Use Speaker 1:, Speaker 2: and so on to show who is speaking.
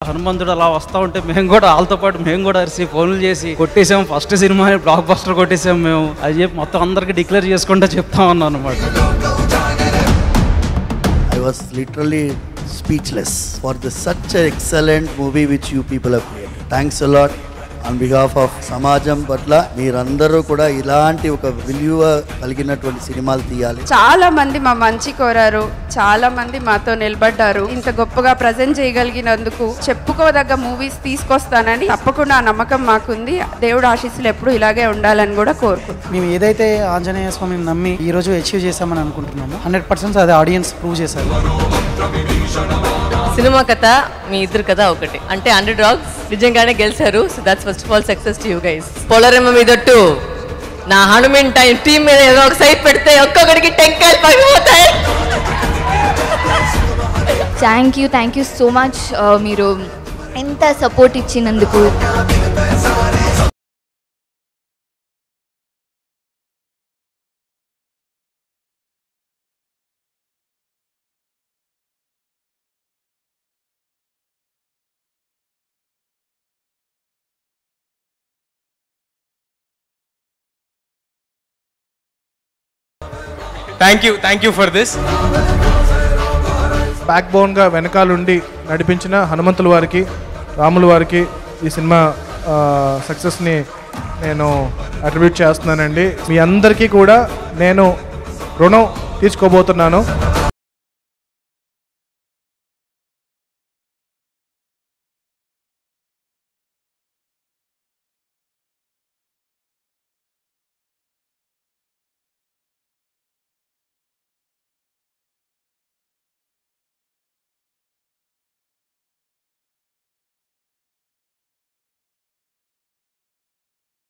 Speaker 1: హనుమంతుడు అలా వస్తూ ఉంటే మేము కూడా వాళ్ళతో పాటు మేము కూడా అరిసి ఫోన్లు చేసి కొట్టేసాం, ఫస్ట్ సినిమా బ్లాక్ బస్టర్ కొట్టేసాం మేము అది చెప్పి మొత్తం అందరికి డిక్లేర్ చేసుకుంటూ చెప్తా ఉన్నాం అనమాట.
Speaker 2: I was literally speechless for such an excellent movie which you people have created. Thanks a lot. On behalf of సమాజం పట్ల మీరందరూ కూడా ఇలాంటి ఒక విలువ కలిగినటువంటి సినిమాలు తీయాలి.
Speaker 3: చాలా మంది మా మంచి కోరారు, చాలా మంది మాతో నిలబడ్డారు. ఇంత గొప్పగా ప్రజెంట్ చేయగలిగినందుకు చెప్పుకోదగ్గ మూవీస్ తీసుకొస్తానని తప్పకుండా నమ్మకం మాకుంది. దేవుడు ఆశీస్సులు ఎప్పుడు ఇలాగే ఉండాలని కూడా కోరుకుంటున్నాం.
Speaker 4: మేము ఏదైతే ఆంజనేయ స్వామిని నమ్మి ఈ రోజు అచీవ్ చేసామని అనుకుంటున్నాము 100% అది ఆడియన్స్ ప్రూవ్ చేశారు.
Speaker 5: సినిమా కథ మీ ఇద్దరు కథ ఒకటి అంటే అండర్ డాగ్స్ నిజంగానే గెలిచారు. So that's first of all success to you guys. పోలరేమో మీద నా హనుమాన్ టీం మీద ఏదో ఒక సైట్ పెడితే ఒక్కొక్కడికి టెంకాయలు పగిలిపోతాయి.
Speaker 6: థ్యాంక్ యూ సో మచ్ మీరు ఎంత సపోర్ట్ ఇచ్చినందుకు.
Speaker 7: Thank you for this.
Speaker 8: బ్యాక్ బోన్గా వెనకాలండి నడిపించిన హనుమంతుల వారికి, రాముల వారికి ఈ సినిమా సక్సెస్ని నేను అట్రిబ్యూట్ చేస్తున్నానండి. మీ అందరికీ కూడా నేను రుణం తీర్చుకోబోతున్నాను.